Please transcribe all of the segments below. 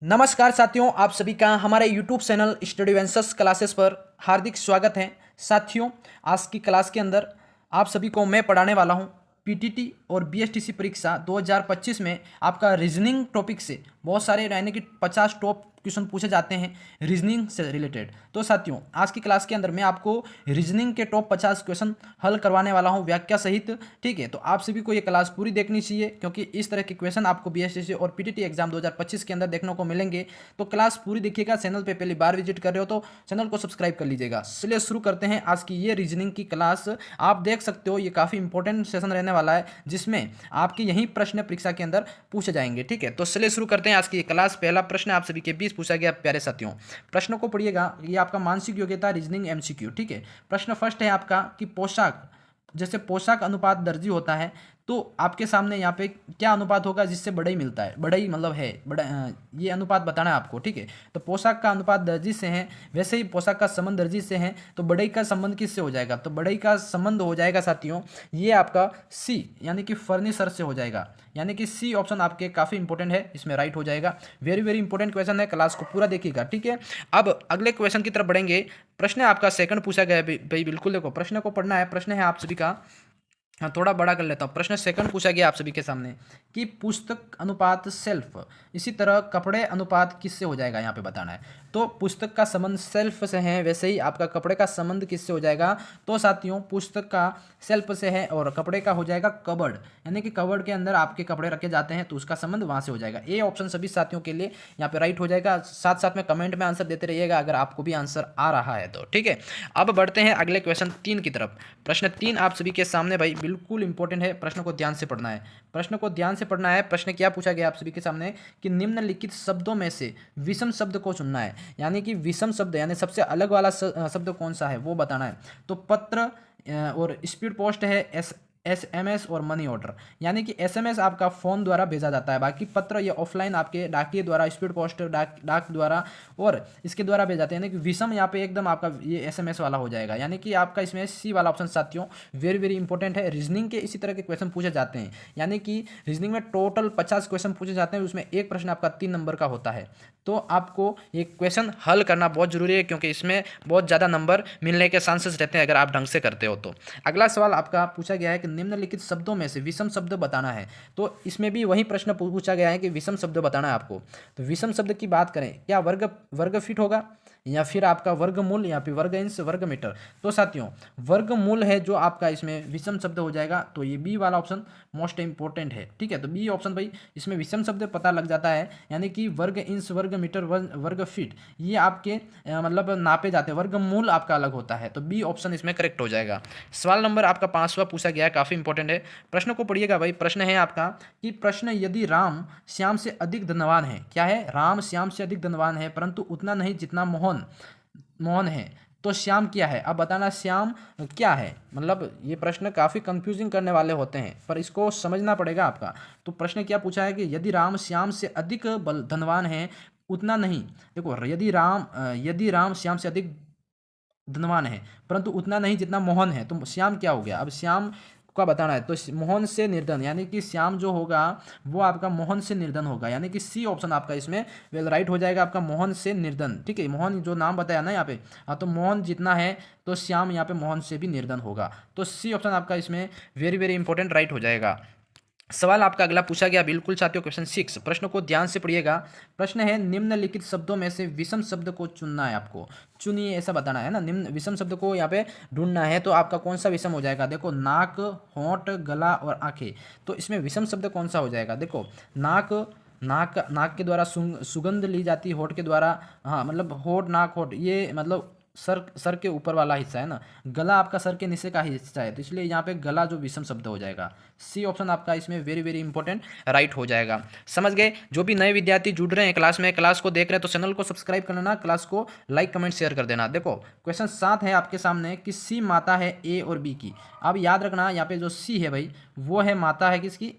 नमस्कार साथियों, आप सभी का हमारे YouTube चैनल स्टडी वेंसर्स क्लासेस पर हार्दिक स्वागत है। साथियों, आज की क्लास के अंदर आप सभी को मैं पढ़ाने वाला हूं पीटीटी और बीएसटीसी परीक्षा 2025 में आपका रीजनिंग टॉपिक से बहुत सारे यानी कि 50 टॉप क्वेश्चन पूछे जाते हैं रीजनिंग से रिलेटेड। तो साथियों, आज की क्लास के अंदर मैं आपको रीजनिंग के टॉप 50 क्वेश्चन हल करवाने वाला हूं व्याख्या सहित। ठीक है, तो आप सभी को ये क्लास पूरी देखनी चाहिए क्योंकि इस तरह के क्वेश्चन आपको बीएसटीसी और पीटीटी एग्जाम 2025 के अंदर देखने को मिलेंगे। तो क्लास पूरी देखिएगा। चैनल पे पहली बार विजिट कर रहे हो तो चैनल को सब्सक्राइब कर लीजिएगा। चलिए शुरू करते हैं आज की ये रीजनिंग की क्लास। आप देख सकते हो ये काफ़ी इंपॉर्टेंट सेशन रहने वाला है जिसमें आपके यही प्रश्न परीक्षा के अंदर पूछे जाएंगे। ठीक है, तो चलिए शुरू करते हैं आज की क्लास। पहला प्रश्न आप सभी के बीच पूछा गया प्यारे साथियों। प्रश्न को पढ़िएगा, ये आपका मानसिक योग्यता रीजनिंग एमसीक्यू। ठीक है, प्रश्न फर्स्ट है आपका कि पोशाक, जैसे पोशाक अनुपात दर्जी होता है तो आपके सामने यहाँ पे क्या अनुपात होगा जिससे बढ़ई मिलता है, बढ़ई मतलब है बड़ा, ये अनुपात बताना है आपको। ठीक है, तो पोशाक का अनुपात दर्जी से है, वैसे ही पोशाक का संबंध दर्जी से है, तो बढ़ई का संबंध किससे हो जाएगा? तो बढ़ई का संबंध हो जाएगा साथियों ये आपका सी यानी कि फर्नीचर से हो जाएगा। यानी कि सी ऑप्शन आपके काफ़ी इंपॉर्टेंट है, इसमें राइट हो जाएगा। वेरी वेरी इंपॉर्टेंट क्वेश्चन है, क्लास को पूरा देखिएगा। ठीक है, अब अगले क्वेश्चन की तरफ बढ़ेंगे। प्रश्न आपका सेकंड पूछा गया है भाई, बिल्कुल देखो प्रश्न को पढ़ना है। प्रश्न है आप सभी का, हाँ थोड़ा बड़ा कर लेता हूँ। प्रश्न सेकंड पूछा गया आप सभी के सामने कि पुस्तक अनुपात सेल्फ, इसी तरह कपड़े अनुपात किससे हो जाएगा, यहाँ पे बताना है। तो पुस्तक का संबंध सेल्फ से है, वैसे ही आपका कपड़े का संबंध किससे हो जाएगा? तो साथियों पुस्तक का सेल्फ से है और कपड़े का हो जाएगा कबर्ड, यानी कि कबर्ड के अंदर आपके कपड़े रखे जाते हैं तो उसका संबंध वहाँ से हो जाएगा। ए ऑप्शन सभी साथियों के लिए यहाँ पे राइट हो जाएगा। साथ साथ में कमेंट में आंसर देते रहिएगा अगर आपको भी आंसर आ रहा है तो। ठीक है, अब बढ़ते हैं अगले क्वेश्चन 3 की तरफ। प्रश्न 3 आप सभी के सामने भाई बिल्कुल इंपॉर्टेंट है, प्रश्न को ध्यान से पढ़ना है। प्रश्न को ध्यान से पढ़ना है। प्रश्न क्या पूछा गया आप सभी के सामने कि निम्नलिखित शब्दों में से विषम शब्द को चुनना है। यानी कि विषम शब्द यानी सबसे अलग वाला शब्द कौन सा है वो बताना है। तो पत्र और स्पीड पोस्ट है, एसएमएस और मनी ऑर्डर। यानी कि एसएमएस आपका फ़ोन द्वारा भेजा जाता है, बाकी पत्र ये ऑफलाइन आपके डाकिए द्वारा, स्पीड पोस्ट डाक द्वारा और इसके द्वारा भेजे जाते हैं। यानी कि विषम यहाँ पे एकदम आपका ये एसएमएस वाला हो जाएगा। यानी कि आपका इसमें सी वाला ऑप्शन साथियों वेरी वेरी इंपॉर्टेंट है। रीजनिंग के इसी तरह के क्वेश्चन पूछे जाते हैं, यानी कि रीजनिंग में टोटल 50 क्वेश्चन पूछे जाते हैं, उसमें एक प्रश्न आपका 3 नंबर का होता है। तो आपको ये क्वेश्चन हल करना बहुत जरूरी है क्योंकि इसमें बहुत ज़्यादा नंबर मिलने के चांसेस रहते हैं अगर आप ढंग से करते हो तो। अगला सवाल आपका पूछा गया है कि निम्नलिखित शब्दों में से विषम शब्द बताना है। तो इसमें भी वही प्रश्न पूछा गया है कि विषम शब्द बताना है आपको। तो विषम शब्द की बात करें, क्या वर्ग फीट होगा या फिर आपका वर्गमूल या फिर वर्ग इंच वर्ग मीटर? तो साथियों वर्गमूल है जो आपका इसमें विषम शब्द हो जाएगा, तो ये बी वाला ऑप्शन मोस्ट इंपॉर्टेंट है। ठीक है, तो बी ऑप्शन भाई इसमें विषम शब्द पता लग जाता है, यानी कि वर्ग इंच वर्ग मीटर वर्ग फीट ये आपके मतलब नापे जाते हैं, वर्गमूल आपका अलग होता है। तो बी ऑप्शन इसमें करेक्ट हो जाएगा। सवाल नंबर आपका 5वां पूछा गया है, काफ़ी इंपॉर्टेंट है। प्रश्न को पढ़िएगा भाई। प्रश्न है आपका कि प्रश्न यदि राम श्याम से अधिक धनवान है, क्या है? राम श्याम से अधिक धनवान है परंतु उतना नहीं जितना मोहन है, तो श्याम क्या है? अब बताना श्याम क्या है। मतलब ये प्रश्न काफ़ी कंफ्यूजिंग करने वाले होते हैं पर इसको समझना पड़ेगा आपका। तो प्रश्न क्या पूछा है कि यदि राम श्याम से अधिक धनवान है उतना नहीं, देखो यदि राम श्याम से अधिक धनवान है परंतु उतना नहीं जितना मोहन है, तो श्याम क्या हो गया? अब श्याम का बताना है। तो मोहन से निर्धन, यानी कि श्याम जो होगा वो आपका मोहन से निर्धन होगा, यानी कि सी ऑप्शन आपका इसमें वेल राइट हो जाएगा आपका, मोहन से निर्धन। ठीक है, मोहन जो नाम बताया ना यहाँ पे, हाँ तो मोहन जितना है तो श्याम यहाँ पे मोहन से भी निर्धन होगा। तो सी ऑप्शन आपका इसमें वेरी वेरी इंपॉर्टेंट राइट हो जाएगा। सवाल आपका अगला पूछा गया बिल्कुल साथियों, क्वेश्चन 6। प्रश्न को ध्यान से पढ़िएगा। प्रश्न है निम्नलिखित शब्दों में से विषम शब्द को चुनना है आपको। चुनिए ऐसा बताना है ना, निम्न विषम शब्द को यहाँ पे ढूंढना है। तो आपका कौन सा विषम हो जाएगा? देखो नाक, होंठ, गला और आंखें। तो इसमें विषम शब्द कौन सा हो जाएगा? देखो नाक के द्वारा सुगंध ली जाती है, होंठ के द्वारा, हाँ मतलब होंठ नाक होंठ ये मतलब सर के ऊपर वाला हिस्सा है ना, गला आपका सर के नीचे का हिस्सा है, तो इसलिए यहाँ पे गला जो विषम शब्द हो जाएगा। सी ऑप्शन आपका इसमें वेरी वेरी इंपॉर्टेंट राइट हो जाएगा। समझ गए? जो भी नए विद्यार्थी जुड़ रहे हैं क्लास में, क्लास को देख रहे हैं तो चैनल को सब्सक्राइब कर लेना, क्लास को लाइक कमेंट शेयर कर देना। देखो क्वेश्चन 7 है आपके सामने कि सी माता है ए और बी की। अब याद रखना यहाँ पे जो सी है भाई वो है माता है किसकी?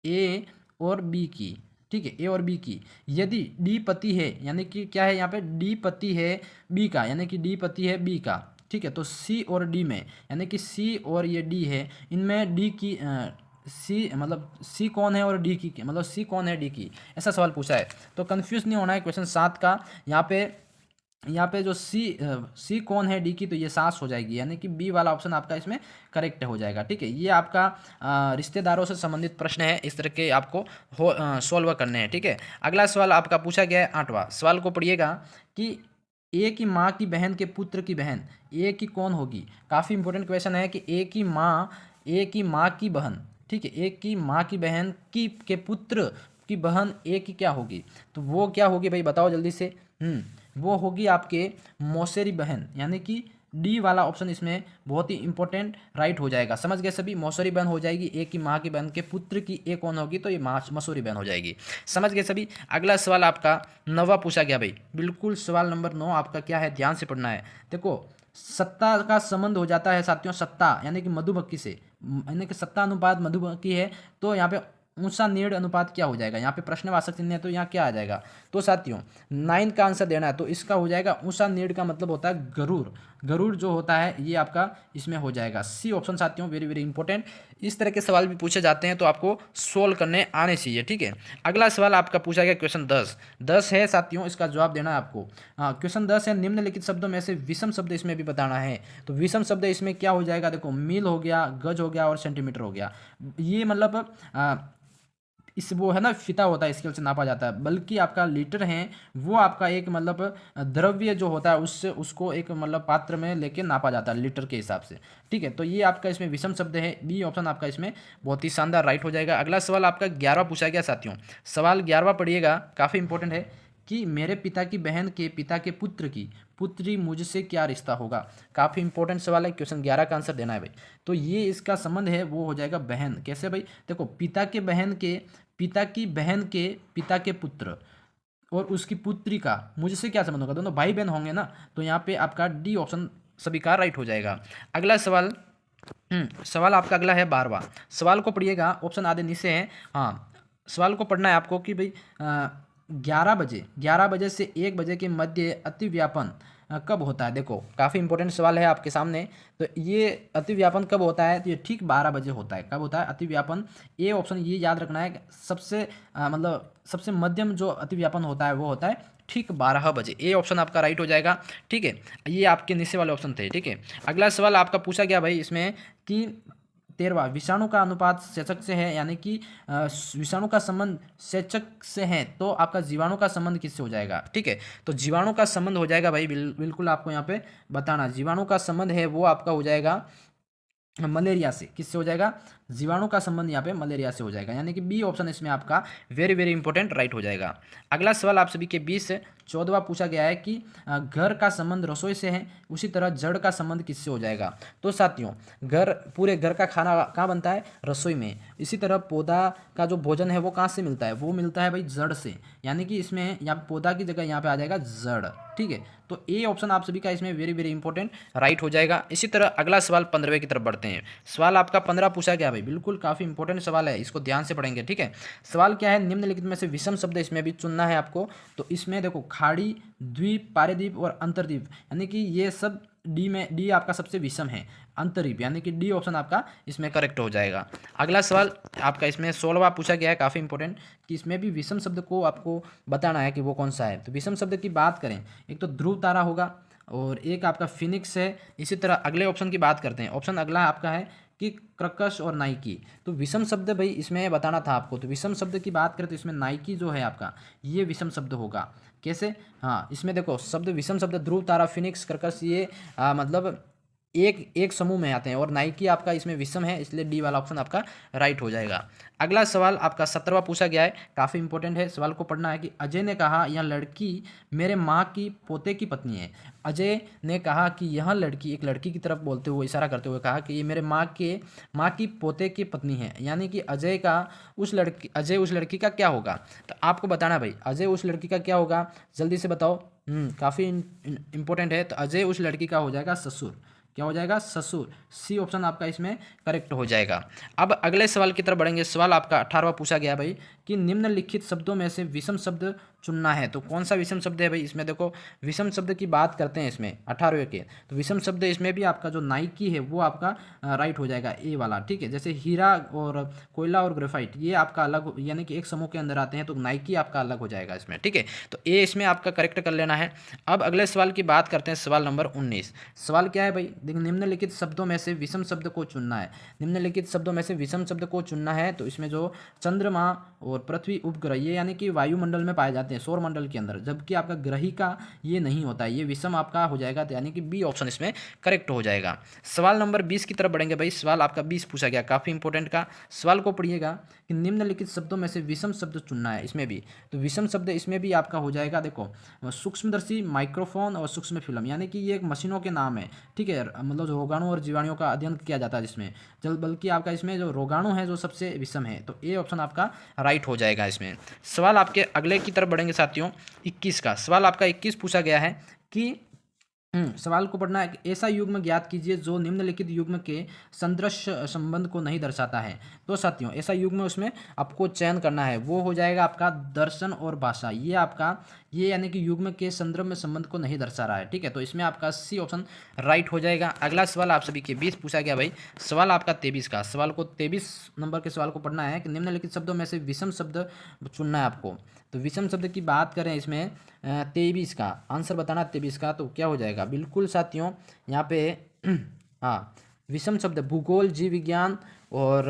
ए और बी की। ठीक है, ए और बी की। यदि डी पति है, यानी कि क्या है यहाँ पे? डी पति है बी का, यानी कि डी पति है बी का। ठीक है, तो सी और डी में, यानी कि सी और ये डी है, इनमें डी की सी मतलब सी कौन है और डी की मतलब सी कौन है डी की, ऐसा सवाल पूछा है। तो कंफ्यूज नहीं होना है क्वेश्चन 7 का। यहाँ पे जो सी कौन है डी की, तो ये सास हो जाएगी, यानी कि बी वाला ऑप्शन आपका इसमें करेक्ट हो जाएगा। ठीक है, ये आपका रिश्तेदारों से संबंधित प्रश्न है, इस तरह के आपको सॉल्व करने हैं। ठीक है, अगला सवाल आपका पूछा गया है 8वां सवाल को पढ़िएगा कि ए की माँ की बहन के पुत्र की बहन ए की कौन होगी। काफ़ी इंपॉर्टेंट क्वेश्चन है कि ए की माँ की बहन, ठीक है, ए की माँ की बहन की के पुत्र की बहन ए की क्या होगी, तो वो क्या होगी भाई बताओ जल्दी से। वो होगी आपके मौसेरी बहन, यानी कि डी वाला ऑप्शन इसमें बहुत ही इंपॉर्टेंट राइट हो जाएगा। समझ गए सभी, मौसेरी बहन हो जाएगी, ए की माँ की बहन के पुत्र की ए कौन होगी, तो ये मसूरी बहन हो जाएगी। समझ गए सभी। अगला सवाल आपका 9वां पूछा गया भाई, बिल्कुल सवाल नंबर 9 आपका क्या है, ध्यान से पढ़ना है। देखो, सत्ता का संबंध हो जाता है साथियों, सत्ता यानी कि मधुमक्खी से, यानी कि सत्ता अनुपात मधुमक्खी है, तो यहाँ पे ऊंचा नीड अनुपात क्या हो जाएगा। यहाँ पे प्रश्नवाचक चिन्ह है तो यहाँ क्या आ जाएगा, तो साथियों 9 का आंसर देना है, तो इसका हो जाएगा ऊंचा नीड का मतलब होता है गरुड़। गरुड़ जो होता है ये आपका इसमें हो जाएगा सी ऑप्शन साथियों, वेरी वेरी इंपॉर्टेंट। इस तरह के सवाल भी पूछे जाते हैं तो आपको सोल्व करने आने चाहिए। ठीक है, अगला सवाल आपका पूछा गया क्वेश्चन 10 है साथियों, इसका जवाब देना है आपको। क्वेश्चन 10 है, निम्नलिखित शब्दों में से विषम शब्द इसमें भी बताना है। तो विषम शब्द इसमें क्या हो जाएगा, देखो मील हो गया, गज हो गया और सेंटीमीटर हो गया। ये मतलब इस वो है ना, फीता होता है, स्केल से नापा जाता है, बल्कि आपका लीटर है वो आपका एक मतलब द्रव्य जो होता है उससे उसको एक मतलब पात्र में लेके नापा जाता है लीटर के हिसाब से। ठीक है, तो ये आपका इसमें विषम शब्द है, बी ऑप्शन आपका इसमें बहुत ही शानदार राइट हो जाएगा। अगला सवाल आपका 11वां पूछा गया साथियों, सवाल 11वां पढ़िएगा, काफ़ी इंपॉर्टेंट है कि मेरे पिता की बहन के पिता के पुत्र की पुत्री मुझसे क्या रिश्ता होगा। काफ़ी इंपॉर्टेंट सवाल है, क्वेश्चन 11 का आंसर देना है भाई। तो ये इसका संबंध है वो हो जाएगा बहन। कैसे भाई, देखो पिता की बहन के पिता के पुत्र और उसकी पुत्री का मुझसे क्या संबंध होगा, दोनों भाई बहन होंगे ना, तो यहाँ पे आपका डी ऑप्शन सभी का राइट हो जाएगा। अगला सवाल सवाल आपका अगला है 12वां सवाल को पढ़िएगा, ऑप्शन आधे नीचे हैं। हाँ, सवाल को पढ़ना है आपको कि भाई 11 बजे से 1 बजे के मध्य अतिव्यापन कब होता है। देखो काफ़ी इंपॉर्टेंट सवाल है आपके सामने, तो ये अतिव्यापन कब होता है, तो ये ठीक 12 बजे होता है। कब होता है अतिव्यापन, ए ऑप्शन ये याद रखना है, सबसे मतलब सबसे मध्यम जो अतिव्यापन होता है वो होता है ठीक 12 बजे। ए ऑप्शन आपका राइट हो जाएगा। ठीक है, ये आपके नीचे वाले ऑप्शन थे। ठीक है, अगला सवाल आपका पूछा गया भाई इसमें कि 13वां विषाणु का अनुपात सेचक से है, यानी कि विषाणु का संबंध सेचक से है, तो आपका जीवाणु का संबंध किससे हो जाएगा। ठीक है, तो जीवाणु का संबंध हो जाएगा भाई, बिल्कुल आपको यहाँ पे बताना, जीवाणु का संबंध है वो आपका हो जाएगा मलेरिया से। किससे हो जाएगा, जीवाणु का संबंध यहाँ पे मलेरिया से हो जाएगा, यानी कि बी ऑप्शन इसमें आपका वेरी वेरी इंपॉर्टेंट राइट हो जाएगा। अगला सवाल आप सभी के 14वां पूछा गया है कि घर का संबंध रसोई से है, उसी तरह जड़ का संबंध किससे हो जाएगा। तो साथियों पूरे घर का खाना कहाँ बनता है, रसोई में। इसी तरह पौधा का जो भोजन है वो कहाँ से मिलता है, वो मिलता है भाई जड़ से, यानी कि इसमें यहाँ पौधा की जगह यहाँ पे आ जाएगा जड़। ठीक है, तो ए ऑप्शन आप सभी का इसमें वेरी वेरी इंपॉर्टेंट राइट हो जाएगा। इसी तरह अगला सवाल 15वें की तरफ बढ़ते हैं। सवाल आपका 15 पूछा गया भाई, बिल्कुल काफ़ी इंपॉर्टेंट सवाल है, इसको ध्यान से पढ़ेंगे। ठीक है, सवाल क्या है, निम्नलिखित में से विषम शब्द इसमें भी चुनना है आपको। तो इसमें देखो खाड़ी, द्वीप, पारेद्वीप और अंतर्द्वीप, यानी कि ये सब डी आपका सबसे विषम है, अंतर्द्वीप, यानी कि डी ऑप्शन आपका इसमें करेक्ट हो जाएगा। अगला सवाल आपका इसमें 16वां पूछा गया है, काफ़ी इंपॉर्टेंट, कि इसमें भी विषम शब्द को आपको बताना है कि वो कौन सा है। तो विषम शब्द की बात करें, एक तो ध्रुव तारा होगा और एक आपका फिनिक्स है। इसी तरह अगले ऑप्शन की बात करते हैं, ऑप्शन अगला आपका है कि क्रकश और नाइकी। तो विषम शब्द भाई इसमें बताना था आपको, तो विषम शब्द की बात करें तो इसमें नाइकी जो है आपका ये विषम शब्द होगा। कैसे, हाँ इसमें देखो शब्द विषम शब्द ध्रुव तारा, फिनिक्स, क्रकश ये मतलब एक समूह में आते हैं, और नाइकी आपका इसमें विषम है, इसलिए डी वाला ऑप्शन आपका राइट हो जाएगा। अगला सवाल आपका 17वां पूछा गया है, काफ़ी इंपॉर्टेंट है, सवाल को पढ़ना है कि अजय ने कहा यह लड़की मेरे माँ की पोते की पत्नी है। अजय ने कहा कि यह लड़की, एक लड़की की तरफ बोलते हुए इशारा करते हुए कहा कि ये मेरे माँ की पोते की पत्नी है, यानी कि अजय उस लड़की का क्या होगा। तो आपको बताना भाई अजय उस लड़की का क्या होगा, जल्दी से बताओ। काफ़ी इंपॉर्टेंट है, तो अजय उस लड़की का हो जाएगा ससुर। क्या हो जाएगा? ससुर। सी ऑप्शन आपका इसमें करेक्ट हो जाएगा। अब अगले सवाल की तरफ बढ़ेंगे। सवाल आपका 18वां पूछा गया भाई कि निम्नलिखित शब्दों में से विषम शब्द चुनना है। तो कौन सा विषम शब्द है भाई? इसमें देखो विषम शब्द की बात करते हैं इसमें 18वें के, तो विषम शब्द इसमें भी आपका जो नाइकी है वो आपका राइट हो जाएगा, ए वाला। ठीक है, जैसे हीरा और कोयला और ग्रेफाइट ये आपका अलग, यानी कि एक समूह के अंदर आते हैं, तो नाइकी आपका अलग हो जाएगा इसमें। ठीक है, तो ए इसमें आपका करेक्ट कर लेना है। अब अगले सवाल की बात करते हैं, सवाल नंबर 19। सवाल क्या है भाई? देखिए, निम्नलिखित शब्दों में से विषम शब्द को चुनना है। निम्नलिखित शब्दों में से विषम शब्द को चुनना है, तो इसमें जो चंद्रमा और पृथ्वी उपग्रह ये यानी कि वायुमंडल में पाए जाते हैं, सौर मंडल के अंदर, जबकि आपका ग्रहिका ये नहीं होता है, ये विषम आपका हो जाएगा, तो यानी कि बी ऑप्शन इसमें करेक्ट हो जाएगा। सवाल नंबर 20 की तरफ बढ़ेंगे भाई। सवाल आपका 20 पूछा गया, काफ़ी इंपॉर्टेंट का सवाल को पढ़िएगा कि निम्नलिखित शब्दों में से विषम शब्द चुनना है। इसमें भी तो विषम शब्द इसमें भी आपका हो जाएगा, देखो सूक्ष्मदर्शी, माइक्रोफोन और सूक्ष्म फिल्म, यानी कि ये एक मशीनों के नाम है। ठीक है, मतलब जो रोगाणु और जीवाणुओं का अध्ययन किया जाता है जिसमें, बल्कि आपका इसमें जो रोगाणु है जो सबसे विषम है, तो ए ऑप्शन आपका राइट हो जाएगा इसमें। सवाल आपके अगले की तरफ बढ़ेंगे साथियों, 21 का सवाल आपका 21 पूछा गया है कि सवाल को पढ़ना है कि ऐसा युग्म ज्ञात कीजिए जो निम्नलिखित युग्म के संदृश्य संबंध को नहीं दर्शाता है। तो साथियों ऐसा युग्म उसमें आपको चयन करना है, वो हो जाएगा आपका दर्शन और भाषा। ये आपका ये यानी कि युग्म के संदर्भ में संबंध को नहीं दर्शा रहा है। ठीक है, तो इसमें आपका सी ऑप्शन राइट हो जाएगा। अगला सवाल आप सभी के 20 पूछा गया भाई। सवाल आपका 23 का सवाल को 23 नंबर के सवाल को पढ़ना है कि निम्नलिखित शब्दों में से विषम शब्द चुनना है आपको। तो विषम शब्द की बात करें इसमें 23 का आंसर बताना, 23 का तो क्या हो जाएगा? बिल्कुल साथियों यहाँ पे हाँ, विषम शब्द भूगोल, जीव विज्ञान और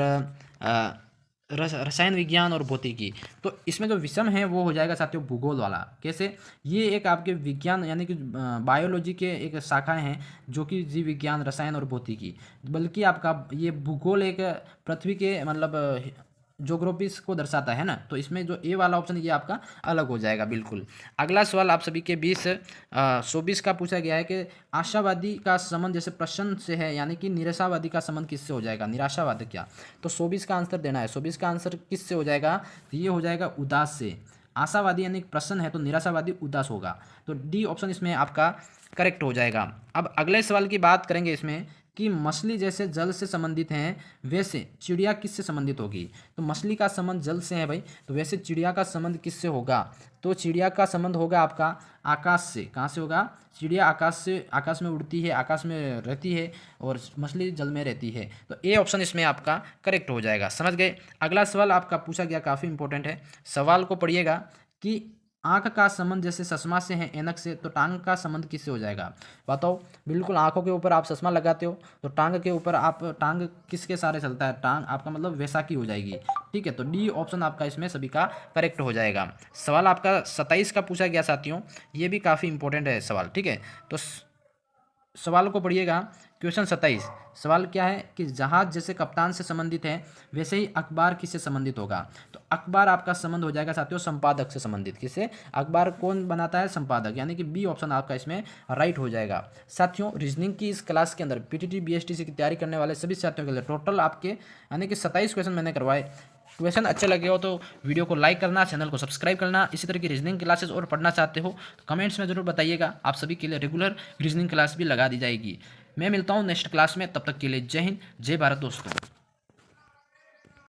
रसायन विज्ञान और भौतिकी। तो इसमें जो विषम है वो हो जाएगा साथियों भूगोल वाला। कैसे? ये एक आपके विज्ञान यानी कि बायोलॉजी के एक शाखाएं हैं जो कि जीव विज्ञान, रसायन और भौतिकी, बल्कि आपका ये भूगोल एक पृथ्वी के मतलब ज्योग्राफीज को दर्शाता है ना, तो इसमें जो ए वाला ऑप्शन ये आपका अलग हो जाएगा बिल्कुल। अगला सवाल आप सभी के 24 का पूछा गया है कि आशावादी का संबंध जैसे प्रश्न से है, यानी कि निराशावादी का संबंध किससे हो जाएगा? निराशावादी क्या? तो 24 का आंसर देना है। 24 का आंसर किससे हो जाएगा? तो ये हो जाएगा उदास से। आशावादी यानी प्रश्न है तो निराशावादी उदास होगा, तो डी ऑप्शन इसमें आपका करेक्ट हो जाएगा। अब अगले सवाल की बात करेंगे इसमें कि मछली जैसे जल से संबंधित हैं, वैसे चिड़िया किससे संबंधित होगी? तो मछली का संबंध जल से है भाई, तो वैसे चिड़िया का संबंध किससे होगा? तो चिड़िया का संबंध होगा आपका आकाश से। कहाँ से होगा? चिड़िया आकाश से, आकाश में उड़ती है, आकाश में रहती है, और मछली जल में रहती है, तो ए ऑप्शन इसमें आपका करेक्ट हो जाएगा। समझ गए? अगला सवाल आपका पूछा गया, काफ़ी इंपॉर्टेंट है। सवाल को पढ़िएगा कि आँख का संबंध जैसे चश्मा से है ऐनक से, तो टांग का संबंध किससे हो जाएगा? बताओ। बिल्कुल, आंखों के ऊपर आप चश्मा लगाते हो तो टांग के ऊपर आप टांग किसके सहारे चलता है? टांग आपका मतलब वैसाखी हो जाएगी। ठीक है, तो डी ऑप्शन आपका इसमें सभी का करेक्ट हो जाएगा। सवाल आपका 27 का पूछा गया साथियों, ये भी काफ़ी इंपॉर्टेंट है सवाल। ठीक है, तो सवाल को पढ़िएगा। क्वेश्चन 27 सवाल क्या है कि जहाज जैसे कप्तान से संबंधित है, वैसे ही अखबार किससे संबंधित होगा? तो अखबार आपका संबंध हो जाएगा साथियों संपादक से संबंधित। किससे? अखबार कौन बनाता है? संपादक, यानी कि बी ऑप्शन आपका इसमें राइट हो जाएगा। साथियों रीजनिंग की इस क्लास के अंदर पीटीटी बीएसटीसी की तैयारी करने वाले सभी साथियों के लिए टोटल आपके यानी कि 27 क्वेश्चन मैंने करवाए। क्वेश्चन अच्छे लगे हो तो वीडियो को लाइक करना, चैनल को सब्सक्राइब करना। इसी तरह की रीजनिंग क्लासेस और पढ़ना चाहते हो तो कमेंट्स में जरूर बताइएगा। आप सभी के लिए रेगुलर रीजनिंग क्लास भी लगा दी जाएगी। मैं मिलता हूँ नेक्स्ट क्लास में, तब तक के लिए जय हिंद, जय भारत दोस्तों।